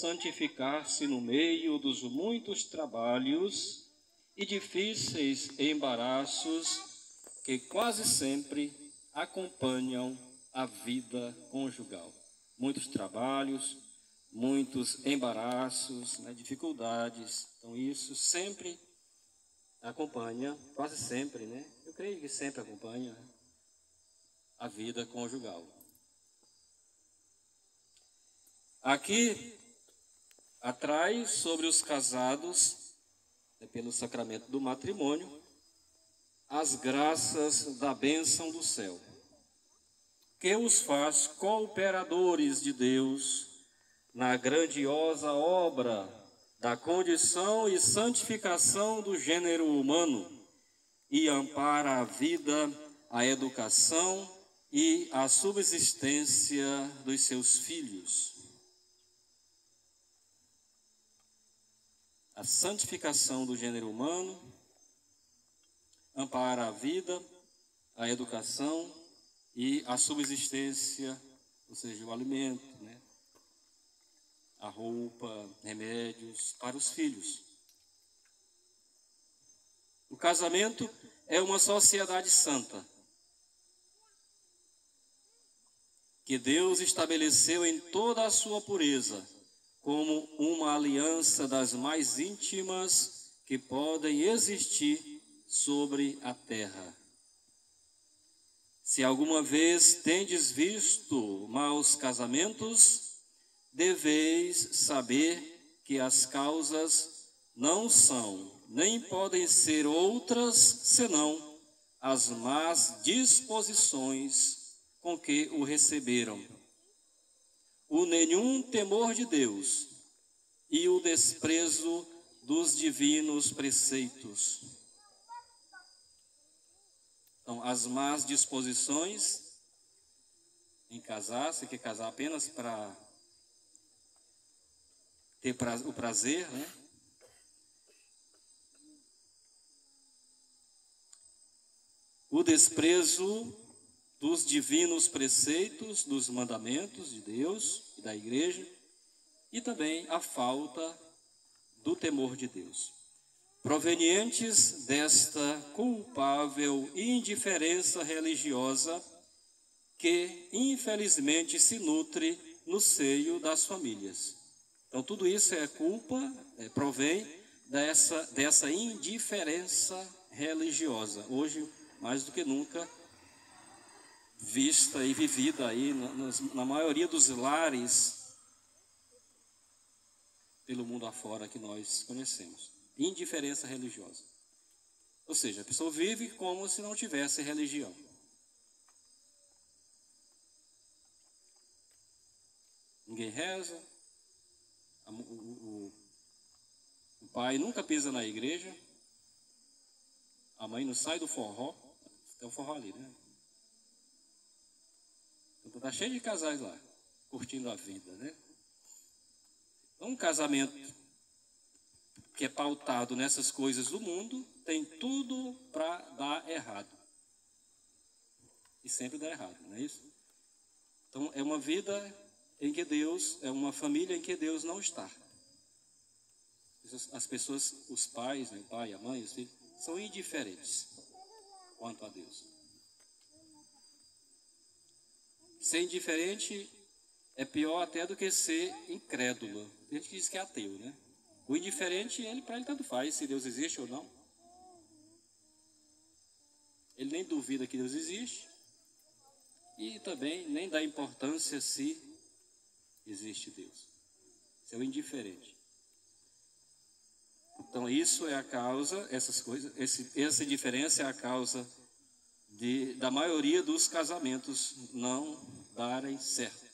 santificar-se no meio dos muitos trabalhos e difíceis embaraços que quase sempre acompanham a vida conjugal. Muitos trabalhos, muitos embaraços, né, dificuldades. Então isso sempre acompanha, quase sempre, né? Eu creio que sempre acompanha a vida conjugal. Aqui, atrás, sobre os casados, pelo sacramento do matrimônio, as graças da bênção do céu, que os faz cooperadores de Deus na grandiosa obra da condição e santificação do gênero humano e ampara a vida, a educação e a subsistência dos seus filhos. A santificação do gênero humano ampara a vida, a educação e a subsistência, ou seja, o alimento, né? A roupa, remédios para os filhos. O casamento é uma sociedade santa que Deus estabeleceu em toda a sua pureza, como uma aliança das mais íntimas que podem existir sobre a terra. Se alguma vez tendes visto maus casamentos, deveis saber que as causas não são, nem podem ser outras, senão as más disposições com que o receberam, o nenhum temor de Deus e o desprezo dos divinos preceitos. Então, as más disposições em casar, você quer casar apenas para ter o prazer, né? O desprezo dos divinos preceitos, dos mandamentos de Deus e da igreja, e também a falta do temor de Deus, provenientes desta culpável indiferença religiosa que, infelizmente, se nutre no seio das famílias. Então, tudo isso é culpa, provém dessa indiferença religiosa, hoje, mais do que nunca, vista e vivida aí na maioria dos lares pelo mundo afora que nós conhecemos. Indiferença religiosa. Ou seja, a pessoa vive como se não tivesse religião. Ninguém reza, o pai nunca pisa na igreja, a mãe não sai do forró, tem um forró ali, né? Então está cheio de casais lá, curtindo a vida, né? Então, um casamento que é pautado nessas coisas do mundo tem tudo para dar errado. E sempre dá errado, não é isso? Então, é uma vida em que Deus, é uma família em que Deus não está. As pessoas, os pais, né, o pai, a mãe, os filhos, são indiferentes quanto a Deus. Ser indiferente é pior até do que ser incrédulo. Tem gente que diz que é ateu, né? O indiferente, para ele tanto faz se Deus existe ou não. Ele nem duvida que Deus existe e também nem dá importância se existe Deus. Isso é o indiferente. Então isso é a causa, essas coisas, essa indiferença é a causa da maioria dos casamentos não darem certo.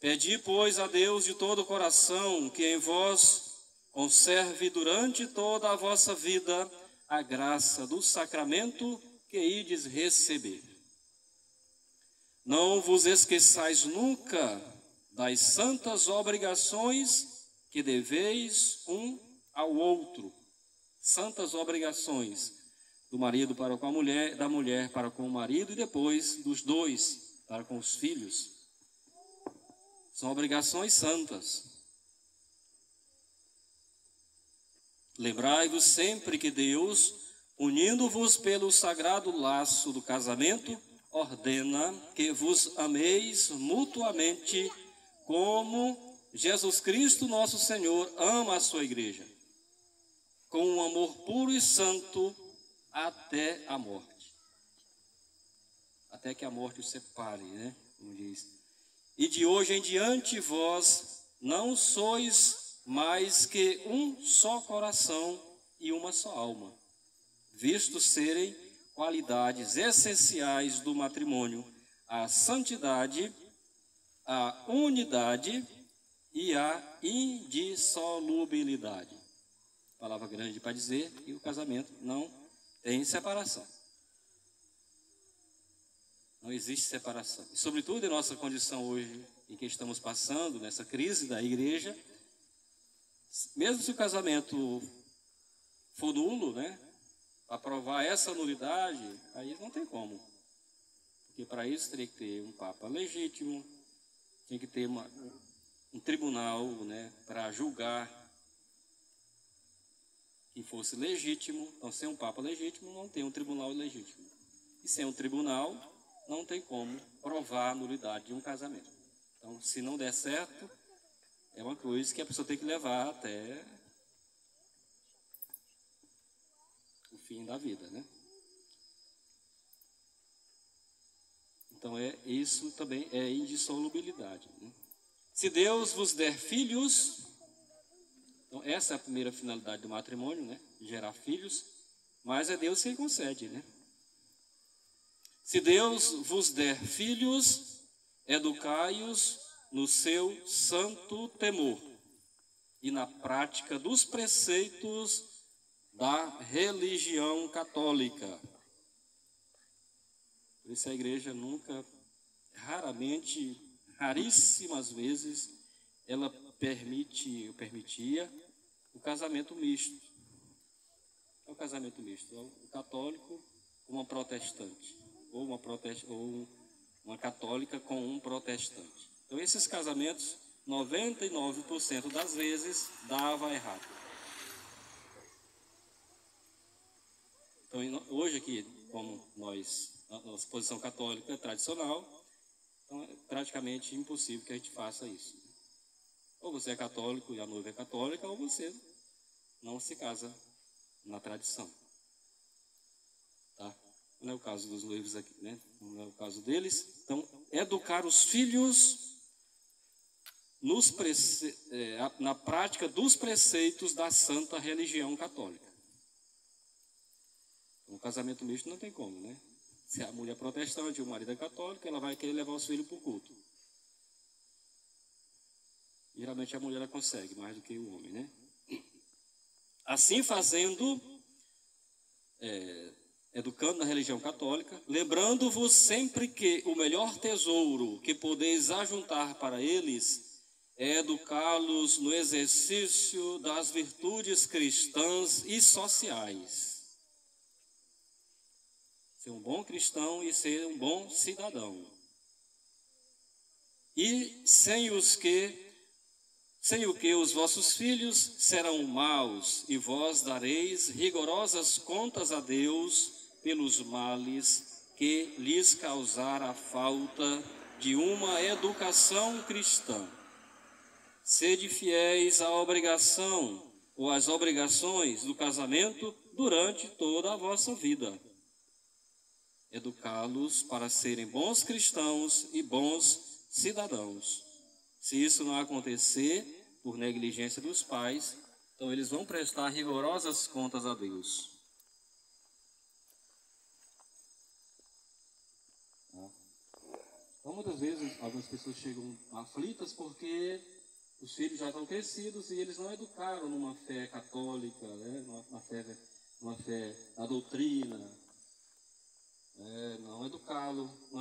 Pedi, pois, a Deus de todo o coração que em vós conserve durante toda a vossa vida a graça do sacramento que ides receber. Não vos esqueçais nunca das santas obrigações que deveis um ao outro. Santas obrigações do marido para com a mulher, da mulher para com o marido e depois dos dois para com os filhos. São obrigações santas. Lembrai-vos sempre que Deus, unindo-vos pelo sagrado laço do casamento, ordena que vos ameis mutuamente como Jesus Cristo, nosso Senhor, ama a sua igreja, com um amor puro e santo até a morte. Até que a morte os separe, né? Como diz. E de hoje em diante vós não sois mais que um só coração e uma só alma, visto serem qualidades essenciais do matrimônio, a santidade, a unidade e a indissolubilidade. Palavra grande para dizer que o casamento não tem separação. Não existe separação. E sobretudo em nossa condição hoje, em que estamos passando, nessa crise da igreja, mesmo se o casamento for nulo, né? Para provar essa nulidade, aí não tem como. Porque para isso teria que ter um Papa legítimo, tem que ter um tribunal, né, para julgar que fosse legítimo. Então, sem um Papa legítimo, não tem um tribunal legítimo. E sem um tribunal, não tem como provar a nulidade de um casamento. Então, se não der certo, é uma coisa que a pessoa tem que levar até o fim da vida, né? Então, isso também é indissolubilidade, né? Se Deus vos der filhos, então essa é a primeira finalidade do matrimônio, né? Gerar filhos, mas é Deus quem concede, né? Se Deus vos der filhos, educai-os no seu santo temor e na prática dos preceitos da religião católica. Por isso a igreja raríssimas vezes, ela permitia o casamento misto. É o casamento misto, é o católico com uma protestante, ou uma católica com um protestante. Então esses casamentos, 99% das vezes, dava errado. Então hoje aqui, como a nossa posição católica é tradicional, então é praticamente impossível que a gente faça isso. Ou você é católico e a noiva é católica, ou você não se casa na tradição. Tá? Não é o caso dos noivos aqui, né? Não é o caso deles. Então, educar os filhos na prática dos preceitos da santa religião católica. Um casamento misto não tem como, né? Se a mulher é protestante e o marido é católico, ela vai querer levar os filhos para o culto. Geralmente a mulher ela consegue mais do que o homem, né? Assim fazendo, educando na religião católica, lembrando-vos sempre que o melhor tesouro que podeis ajuntar para eles é educá-los no exercício das virtudes cristãs e sociais. Ser um bom cristão e ser um bom cidadão. E sem o que os vossos filhos serão maus, e vós dareis rigorosas contas a Deus pelos males que lhes causar a falta de uma educação cristã. Sede fiéis à obrigação ou às obrigações do casamento durante toda a vossa vida. Educá-los para serem bons cristãos e bons cidadãos. Se isso não acontecer por negligência dos pais, então eles vão prestar rigorosas contas a Deus. Então, muitas vezes, algumas pessoas chegam aflitas porque os filhos já estão crescidos e eles não educaram numa fé católica, né? numa fé na doutrina. Não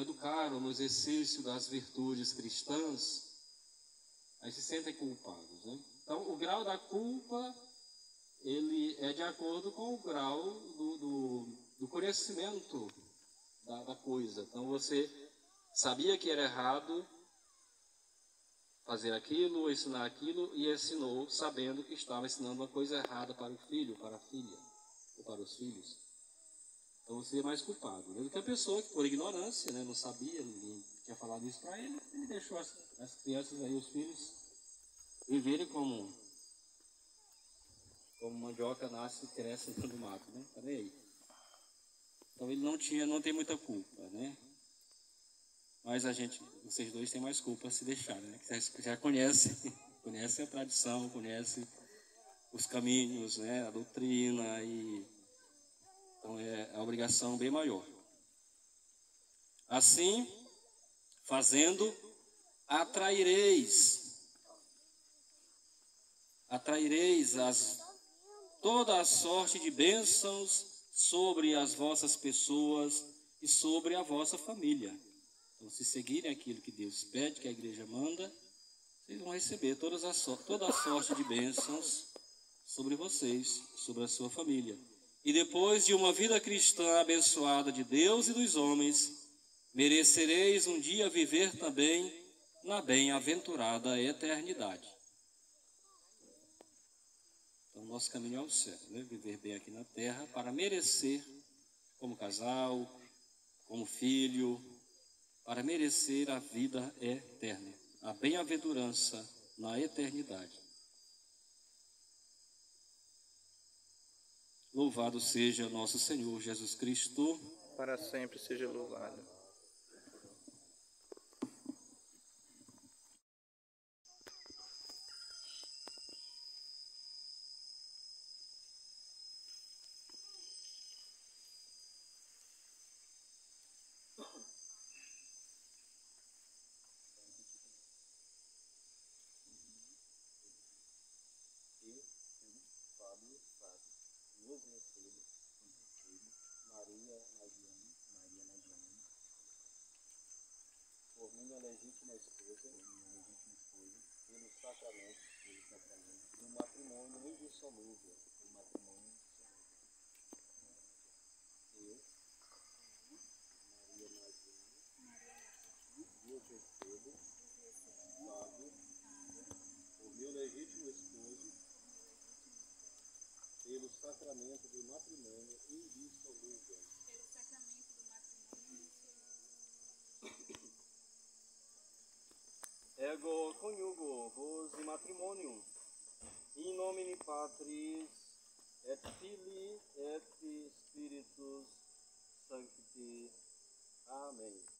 educaram no exercício das virtudes cristãs, aí se sentem culpados, né? Então, o grau da culpa, ele é de acordo com o grau do conhecimento da coisa. Então, você sabia que era errado, fazer aquilo, ensinar aquilo, e ensinou sabendo que estava ensinando uma coisa errada para o filho, para a filha, ou para os filhos. Então você é mais culpado, né, do que a pessoa que, por ignorância, né, não sabia, ninguém tinha falado isso para ele, ele deixou as crianças aí, os filhos, viverem como mandioca nasce e cresce no mato, né? Tá nem aí. Então ele não tem muita culpa, né? Mas vocês dois têm mais culpa se deixarem, né? Já conhece a tradição, conhece os caminhos, né? A doutrina, e então é a obrigação bem maior. Assim, fazendo, atraireis toda a sorte de bênçãos sobre as vossas pessoas e sobre a vossa família. Então, se seguirem aquilo que Deus pede, que a igreja manda, vocês vão receber toda a sorte de bênçãos sobre vocês, sobre a sua família. E depois de uma vida cristã abençoada de Deus e dos homens, merecereis um dia viver também na bem-aventurada eternidade. Então, nosso caminho é o céu, né? Viver bem aqui na terra para merecer, como casal, como filho, para merecer a vida eterna, a bem-aventurança na eternidade. Louvado seja nosso Senhor Jesus Cristo. Para sempre seja louvado. Por minha legítima esposa, pelo sacramento do matrimônio indissolúvel, eu, Maria Magdalena, vos recebo, Fábio, por meu legítimo esposo, pelo sacramento do matrimônio indissolúvel. Ego coniugo vos in matrimonium, in nomine Patris et Filii et Spiritus Sancti. Amém.